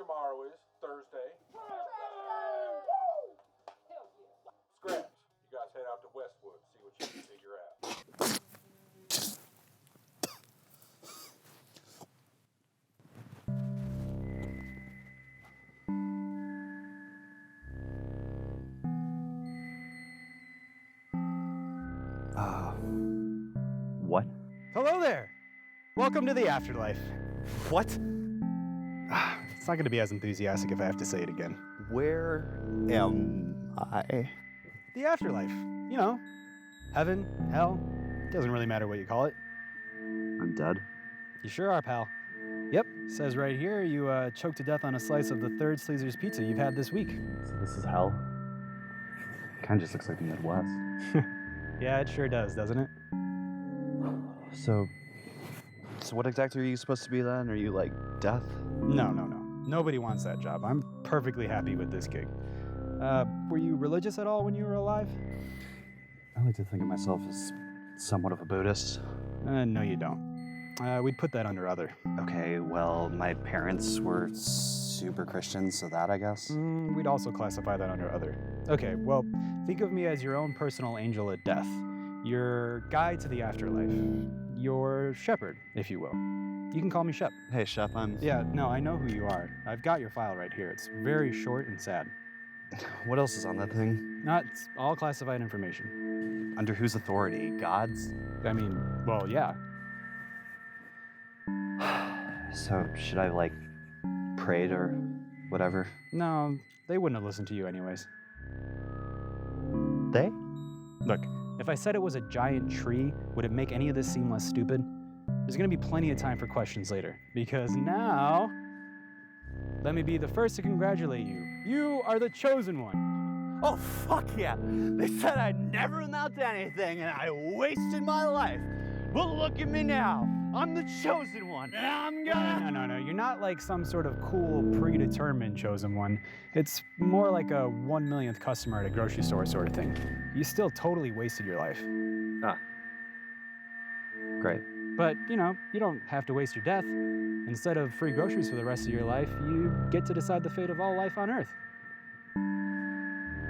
tomorrow is? Thursday. Scraps. You guys head out to Westwood, see what you can figure out. What? Hello there! Welcome to the Afterlife. What? It's not going to be as enthusiastic if I have to say it again. Where am I? The Afterlife. You know, heaven, hell, doesn't really matter what you call it. I'm dead. You sure are, pal. Yep, says right here you choked to death on a slice of the third Sleezer's pizza you've had this week. So this is hell? Kinda just looks like the Midwest. Yeah, it sure does, doesn't it? So what exactly are you supposed to be then? Are you like death? No. Nobody wants that job. I'm perfectly happy with this gig. Were you religious at all when you were alive? I like to think of myself as somewhat of a Buddhist. No, you don't. We'd put that under other. Okay, well, my parents were super Christian, so that I guess. We'd also classify that under other. Okay, well, think of me as your own personal angel at death. Your guide to the afterlife. Your shepherd, if you will. You can call me Shep. Hey, Chef, Yeah, no, I know who you are. I've got your file right here. It's very short and sad. What else is on that thing? It's all classified information. Under whose authority? God's? I mean, well, yeah. So, should I, like, prayed or whatever? No, they wouldn't have listened to you anyways. They? Look, if I said it was a giant tree, would it make any of this seem less stupid? There's gonna be plenty of time for questions later, because now, let me be the first to congratulate you. You are the chosen one. Oh, fuck yeah! They said I'd never amount to anything, and I wasted my life. But look at me now. I'm the chosen one, and I'm gonna... No. You're not like some sort of cool, predetermined chosen one. It's more like a 1 millionth customer at a grocery store sort of thing. You still totally wasted your life. Ah. Great. But, you know, you don't have to waste your death. Instead of free groceries for the rest of your life, you get to decide the fate of all life on Earth.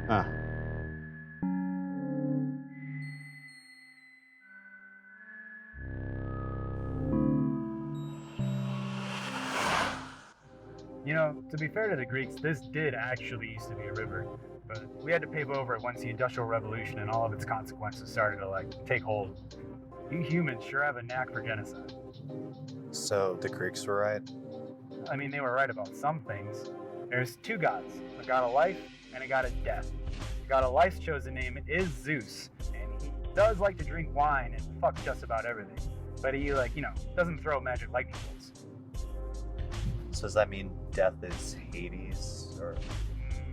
Ah. You know, to be fair to the Greeks, this did actually used to be a river, but we had to pave over it once the Industrial Revolution and all of its consequences started to, take hold. You humans sure have a knack for genocide. So the Greeks were right? I mean, they were right about some things. There's two gods, a god of life and a god of death. The god of life's chosen name is Zeus, and he does like to drink wine and fuck just about everything. But he, doesn't throw magic lightning bolts. So does that mean death is Hades, or?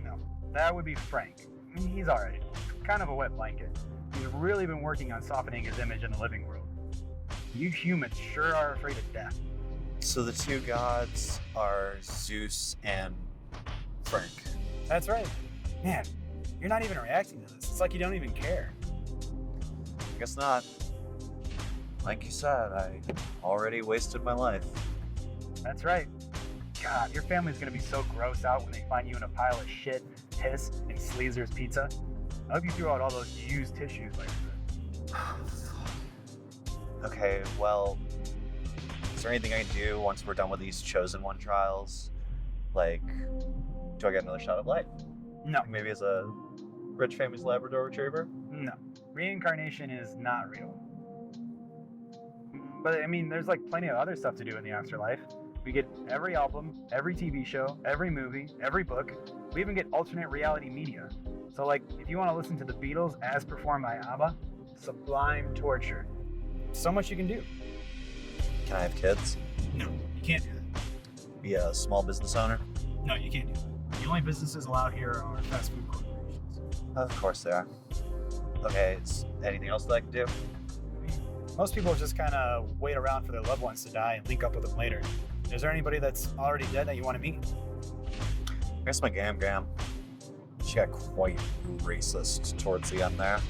No, that would be Frank. I mean, he's alright. Kind of a wet blanket. He's really been working on softening his image in the living world. You humans sure are afraid of death. So the two gods are Zeus and Frank. That's right. Man, you're not even reacting to this. It's like you don't even care. I guess not. Like you said, I already wasted my life. That's right. God, your family's gonna be so grossed out when they find you in a pile of shit, piss, and Sleezer's pizza. I hope you threw out all those used tissues like that. Okay, well, is there anything I can do once we're done with these Chosen One trials? Like, do I get another shot of life? No. Maybe as a rich family's Labrador Retriever? No. Reincarnation is not real. But, I mean, there's plenty of other stuff to do in the afterlife. We get every album, every TV show, every movie, every book. We even get alternate reality media. So, if you want to listen to the Beatles as performed by ABBA, sublime torture. So much you can do. Can I have kids? No, you can't do that. Be a small business owner? No, you can't do that. The only businesses allowed here are fast food corporations. Of course they are. Okay, is anything else that I can do? Most people just kind of wait around for their loved ones to die and link up with them later. Is there anybody that's already dead that you want to meet? I guess my Gam. She got quite racist towards the end there.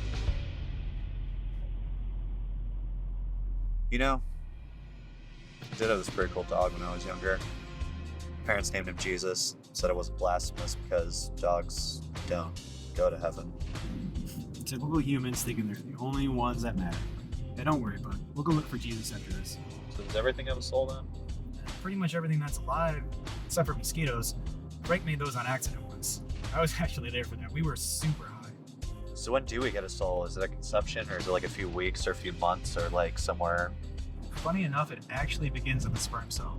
You know, I did have this pretty cool dog when I was younger. parents named him Jesus. Said it wasn't blasphemous because dogs don't go to heaven. Typical humans thinking they're the only ones that matter. Hey, don't worry, bud. We'll go look for Jesus after this. So does everything have a soul then? Pretty much everything that's alive, except for mosquitoes. Frank made those on accident once. I was actually there for that. We were super high. So when do we get a soul? Is it a conception, or is it like a few weeks or a few months, or like somewhere? Funny enough, it actually begins in the sperm cell.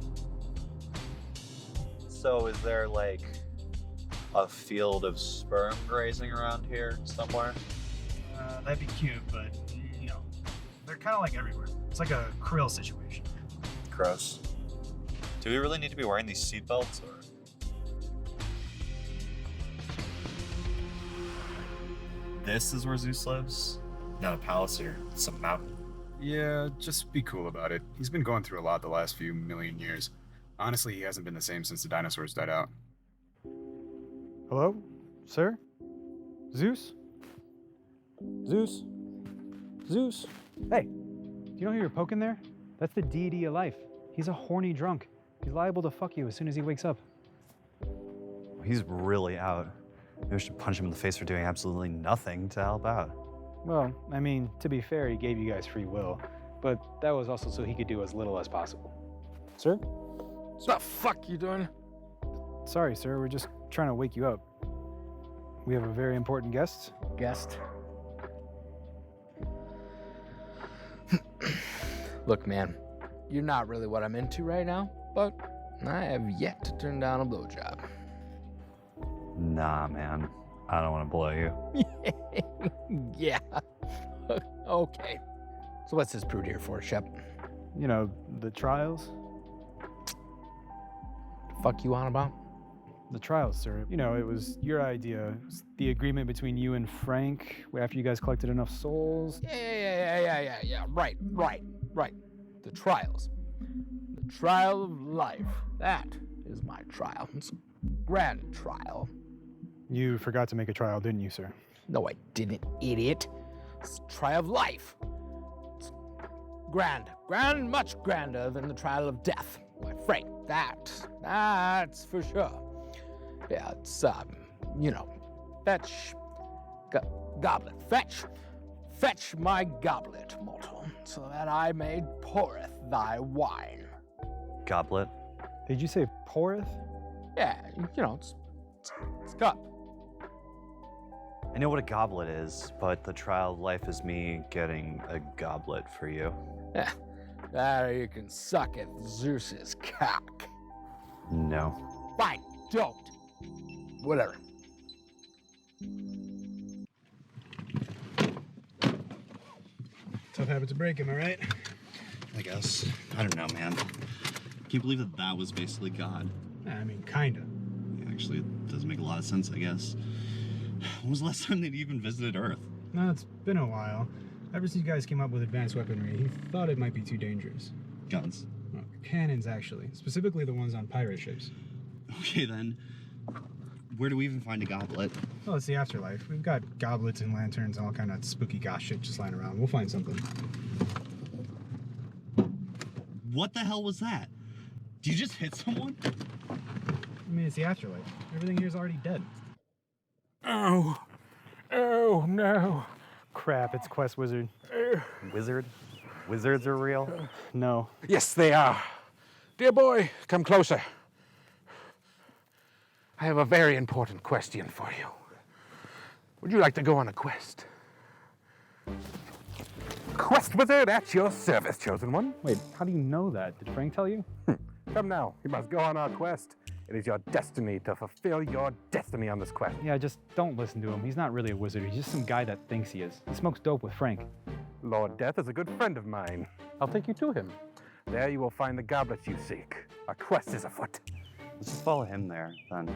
So is there like a field of sperm grazing around here somewhere? That'd be cute, but, you know, they're kind of like everywhere. It's like a krill situation. Gross. Do we really need to be wearing these seatbelts, or? This is where Zeus lives? Not a palace here, some mountain. Yeah, just be cool about it. He's been going through a lot the last few million years. Honestly, he hasn't been the same since the dinosaurs died out. Hello? Sir? Zeus? Zeus? Zeus? Hey, do you know who you're poking there? That's the deity of life. He's a horny drunk. He's liable to fuck you as soon as he wakes up. He's really out. Maybe we should punch him in the face for doing absolutely nothing to help out. Well, I mean, to be fair, he gave you guys free will, but that was also so he could do as little as possible. Sir? What the fuck you doing? Sorry, sir, we're just trying to wake you up. We have a very important guest. Look, man, you're not really what I'm into right now, but I have yet to turn down a blowjob. Nah, man. I don't want to blow you. Yeah. Okay. So what's this prude here for, Shep? You know, the trials? Fuck you on about? The trials, sir. You know, it was your idea. It was the agreement between you and Frank after you guys collected enough souls. Yeah. Right. The trials. The trial of life. That is my trial. It's a grand trial. You forgot to make a trial, didn't you, sir? No, I didn't, idiot. It's the trial of life. It's grand, much grander than the trial of death. My Frank, that's for sure. Yeah, it's, you know, fetch, goblet, fetch my goblet, mortal, so that I may poureth thy wine. Goblet? Did you say poureth? Yeah, you know, it's cup. I know what a goblet is, but the trial of life is me getting a goblet for you. Yeah, that you can suck at Zeus's cock. No. Fine, don't. Whatever. Tough habit to break, am I right? I guess. I don't know, man. Can't believe that was basically God. I mean, kinda. Actually, it does make a lot of sense, I guess. When was the last time they'd even visited Earth? No, it's been a while. Ever since you guys came up with advanced weaponry, he thought it might be too dangerous. Guns. Well, cannons, actually. Specifically the ones on pirate ships. Okay, then. Where do we even find a goblet? Well, it's the Afterlife. We've got goblets and lanterns and all kind of spooky gosh shit just lying around. We'll find something. What the hell was that? Did you just hit someone? I mean, it's the Afterlife. Everything here's already dead. Oh no. Crap, it's Quest Wizard. Wizard? Wizards are real? No. Yes, they are. Dear boy, come closer. I have a very important question for you. Would you like to go on a quest? Quest wizard at your service, chosen one. Wait, how do you know that? Did Frank tell you? Come now, you must go on our quest. It is your destiny to fulfill your destiny on this quest. Yeah, just don't listen to him. He's not really a wizard. He's just some guy that thinks he is. He smokes dope with Frank. Lord Death is a good friend of mine. I'll take you to him. There you will find the goblets you seek. Our quest is afoot. Let's just follow him there, then.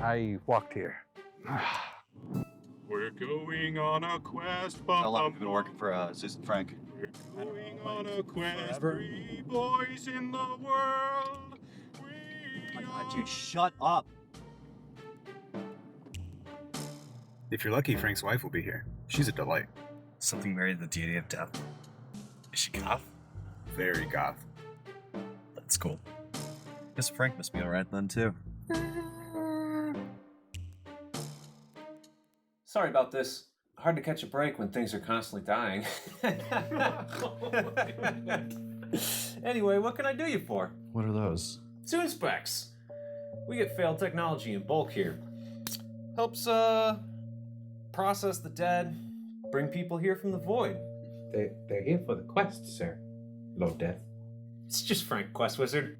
I walked here. We're going on a quest. How long have you been working for Zeus and Frank? Going on a quest. 3 boys in the world. Oh my god, dude, shut up! If you're lucky, Frank's wife will be here. She's a delight. Something married to the deity of death. Is she goth? Very goth. That's cool. Guess Frank must be alright then, too. Sorry about this. Hard to catch a break when things are constantly dying. Anyway, what can I do you for? What are those? Tune specs. We get failed technology in bulk here. Helps, process the dead, bring people here from the void. They're here for the quest, sir. Lord Death. It's just Frank, Quest Wizard.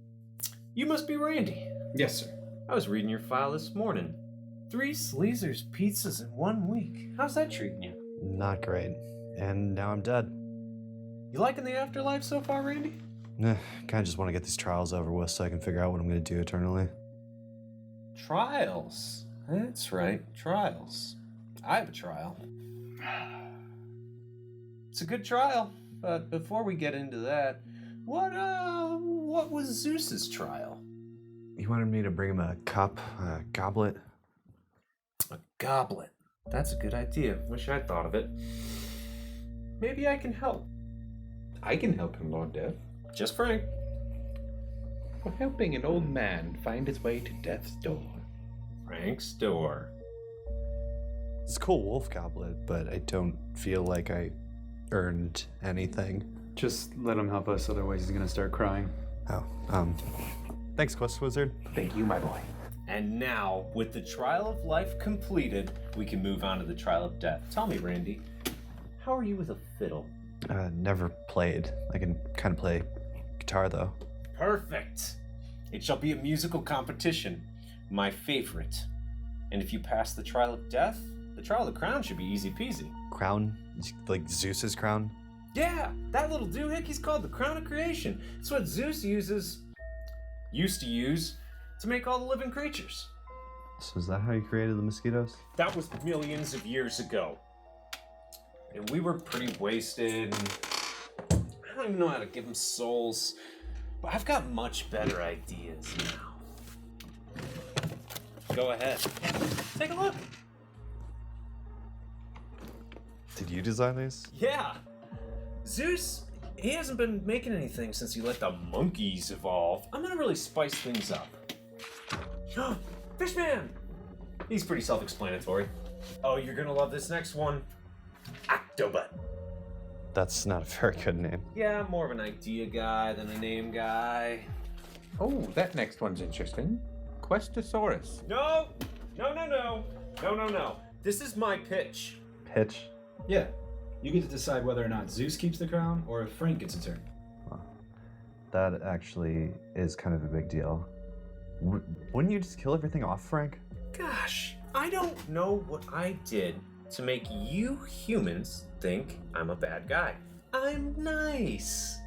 You must be Randy. Yes, sir. I was reading your file this morning. 3 Sleezer's pizzas in 1 week. How's that treating you? Not great. And now I'm dead. You liking the afterlife so far, Randy? Kinda just want to get these trials over with so I can figure out what I'm gonna do eternally. Trials. That's right, trials. I have a trial. It's a good trial, but before we get into that, what was Zeus's trial? He wanted me to bring him a cup, a goblet. A goblet. That's a good idea. Wish I'd thought of it. Maybe I can help. I can help him, Lord Death. Just Frank. For helping an old man find his way to death's door. Frank's door. It's a cool wolf goblet, but I don't feel like I earned anything. Just let him help us, otherwise he's gonna start crying. Oh, thanks, Quest Wizard. Thank you, my boy. And now, with the trial of life completed, we can move on to the trial of death. Tell me, Randy, how are you with a fiddle? Never played. I can kind of play guitar, though. Perfect. It shall be a musical competition. My favorite. And if you pass the trial of death, the trial of the crown should be easy peasy. Crown? Like Zeus's crown? Yeah, that little doohickey's called the crown of creation. It's what Zeus used to use, to make all the living creatures. So is that how you created the mosquitoes? That was millions of years ago. And we were pretty wasted. And I don't even know how to give them souls. But I've got much better ideas now. Go ahead. Take a look. Did you design these? Yeah. Zeus, he hasn't been making anything since he let the monkeys evolve. I'm gonna really spice things up. Fishman! He's pretty self-explanatory. Oh, you're gonna love this next one. Octobot. That's not a very good name. Yeah, I'm more of an idea guy than a name guy. Oh, that next one's interesting. Questosaurus. No! No. This is my pitch. Pitch? Yeah. You get to decide whether or not Zeus keeps the crown or if Frank gets a turn. Well, that actually is kind of a big deal. Wouldn't you just kill everything off, Frank? Gosh, I don't know what I did to make you humans think I'm a bad guy. I'm nice.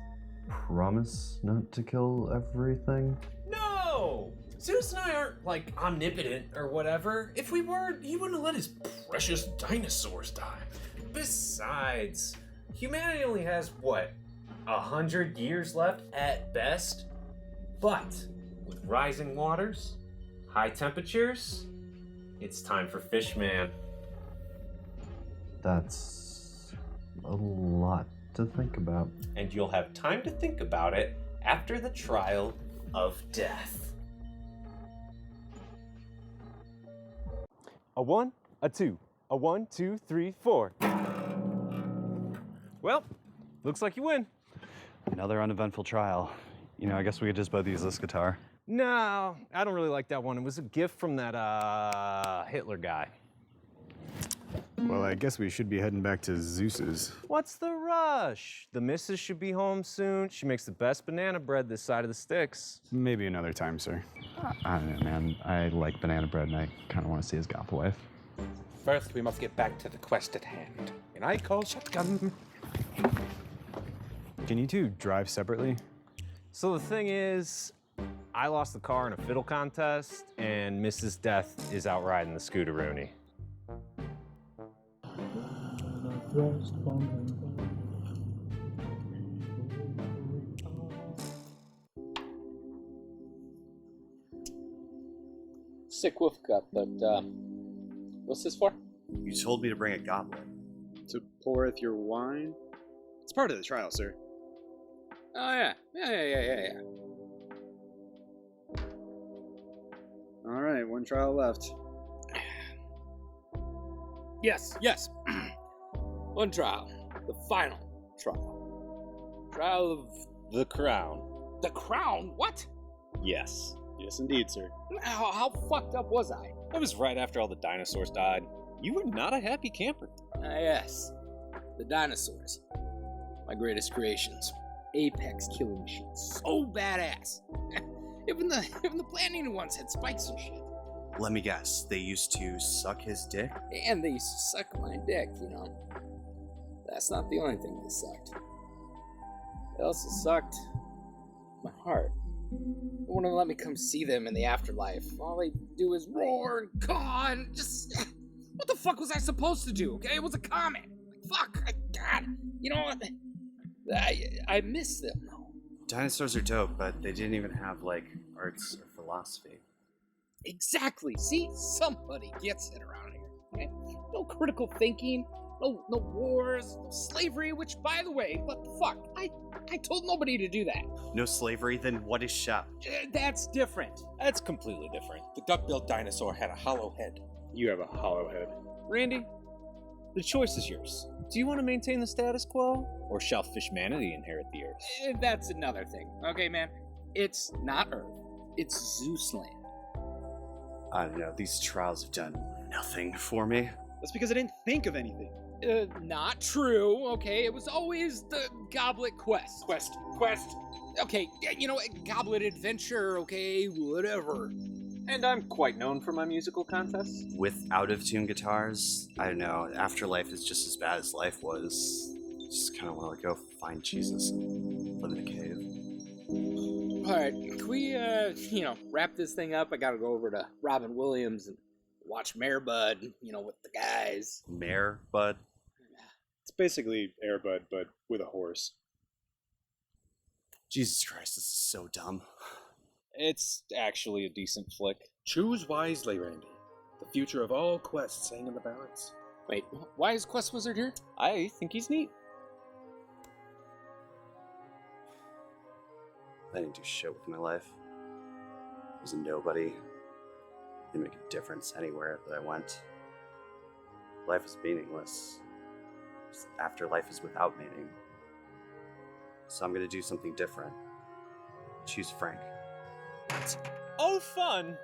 Promise not to kill everything? No! Zeus and I aren't, like, omnipotent or whatever. If we were, he wouldn't have let his precious dinosaurs die. Besides, humanity only has, 100 years left at best? But with rising waters, high temperatures, it's time for Fishman. That's a lot to think about. And you'll have time to think about it after the trial of death. A 1, a 2, a 1, 2, 3, 4. Well, looks like you win. Another uneventful trial. You know, I guess we could just both use this guitar. No, I don't really like that one. It was a gift from that Hitler guy. Well, I guess we should be heading back to Zeus's. What's the rush? The missus should be home soon. She makes the best banana bread this side of the Styx. Maybe another time, sir. I don't know, man. I like banana bread, and I kind of want to see his goth wife. First, we must get back to the quest at hand. And I call shotgun. Can you two drive separately? So the thing is, I lost the car in a fiddle contest, and Mrs. Death is out riding the scooteroonie. Sick wolf cup, but what's this for? You told me to bring a goblet. To poureth your wine? It's part of the trial, sir. Oh yeah. right, one trial left. Yes. One trial. The final trial. Trial of The crown. the crown? What? Yes. Yes, indeed, sir. How fucked up was I? That was right after all the dinosaurs died. You were not a happy camper. Yes. The dinosaurs. My greatest creations. Apex killing machines. So badass. Even the planning ones had spikes and shit. Let me guess, they used to suck his dick? And they used to suck my dick, you know. That's not the only thing they sucked. They also sucked my heart. They won't even let me come see them in the afterlife. All they do is roar and caw and just... What the fuck was I supposed to do, okay? It was a comment. Fuck, God. You know what? I miss them, though. Dinosaurs are dope, but they didn't even have, like, arts or philosophy. Exactly. See? Somebody gets it around here, okay? No critical thinking, no wars, no slavery, which, by the way, what the fuck? I told nobody to do that. No slavery, then what is Shep? That's different. That's completely different. The duck-billed dinosaur had a hollow head. You have a hollow head. Randy, the choice is yours. Do you want to maintain the status quo, or shall fishmanity inherit the earth? That's another thing, okay, man? It's not Earth. It's Zeus land. I don't know, these trials have done nothing for me. That's because I didn't think of anything. Not true, okay? It was always the Goblet Quest. Quest. Okay, you know, Goblet Adventure, okay, whatever. And I'm quite known for my musical contests. With out-of-tune guitars, I don't know, Afterlife is just as bad as life was. Just kind of want to go find Jesus and live in a cave. Alright, can we, wrap this thing up? I gotta go over to Robin Williams and watch Mare Bud, with the guys. Mare Bud? It's basically Air Bud, but with a horse. Jesus Christ, this is so dumb. It's actually a decent flick. Choose wisely, Randy. The future of all quests hang in the balance. Wait, why is Quest Wizard here? I think he's neat. I didn't do shit with my life. I was a nobody. Didn't make a difference anywhere that I went. Life is meaningless. Afterlife is without meaning. So I'm gonna do something different. Choose Frank. Oh, fun!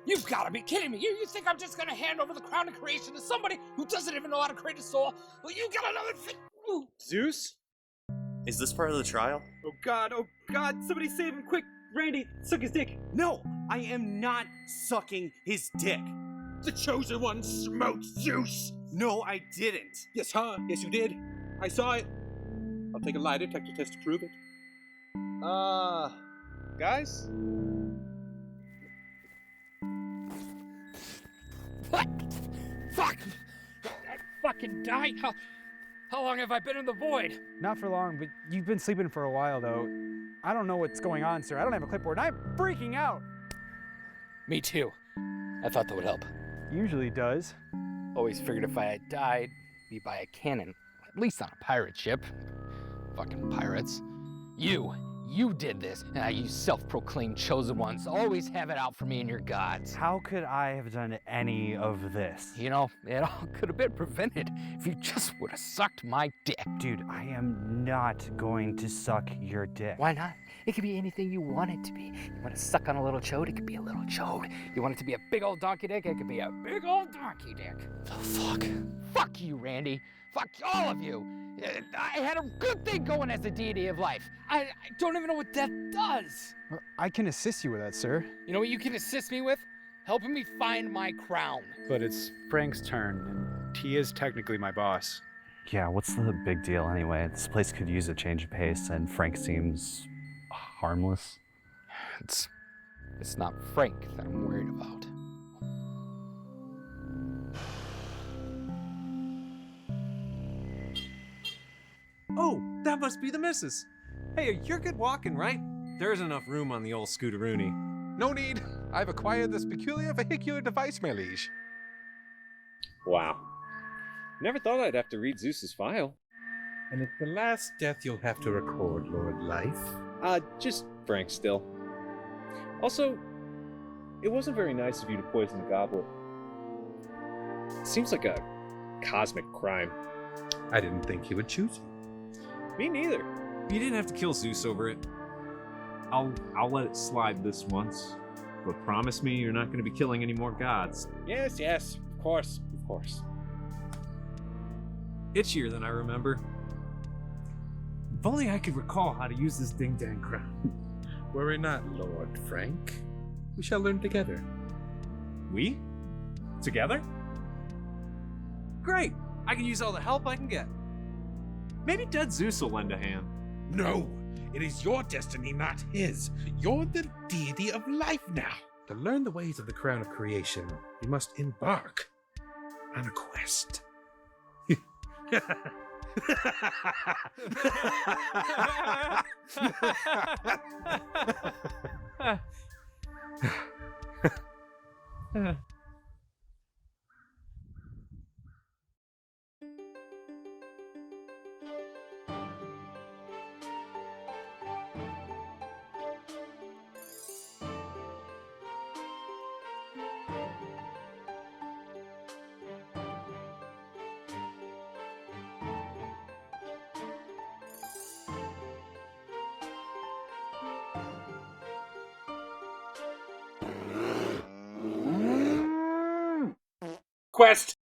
You've gotta be kidding me! You think I'm just gonna hand over the crown of creation to somebody who doesn't even know how to create a soul? Well, you got another thing! Ooh. Zeus? Is this part of the trial? Oh god, somebody save him, quick! Randy, suck his dick! No, I am not sucking his dick. The chosen one smote Zeus! No, I didn't. Yes, huh? Yes, you did. I saw it. I'll take a lie detector test to prove it. Guys? What? Fuck! I fucking died? How long have I been in the void? Not for long, but you've been sleeping for a while, though. I don't know what's going on, sir. I don't have a clipboard, and I'm freaking out. Me too. I thought that would help. Usually does. Always figured if I had died, be by a cannon. At least on a pirate ship. Fucking pirates. You did this. You self-proclaimed chosen ones. Always have it out for me and your gods. How could I have done any of this? It all could have been prevented if you just would have sucked my dick. Dude, I am not going to suck your dick. Why not? It could be anything you want it to be. You want to suck on a little chode? It could be a little chode. You want it to be a big old donkey dick? It could be a big old donkey dick. The fuck? Fuck you, Randy. Fuck all of you. I had a good thing going as a deity of life. I don't even know what death does. Well, I can assist you with that, sir. You know what you can assist me with? Helping me find my crown. But it's Frank's turn, and he is technically my boss. Yeah, what's the big deal anyway? This place could use a change of pace, and Frank seems harmless. It's not Frank that I'm worried about. Oh, that must be the missus. Hey, you're good walking, right? There's enough room on the old scooteroonie. No need. I've acquired this peculiar vehicular device, my liege. Wow. Never thought I'd have to read Zeus's file. And it's the last death you'll have to record, Lord Life. Just Frank still. Also, It wasn't very nice of you to poison the goblet. Seems like a cosmic crime. I didn't think he would choose you. Me neither. You didn't have to kill Zeus over it. I'll let it slide this once. But promise me you're not going to be killing any more gods. Yes, of course. Itchier than I remember. If only I could recall how to use this ding-dang crown. Worry not, Lord Frank. We shall learn together. We? Together? Great! I can use all the help I can get. Maybe dead Zeus will lend a hand. No! It is your destiny, not his. You're the deity of life now. To learn the ways of the crown of creation, you must embark on a quest. Quest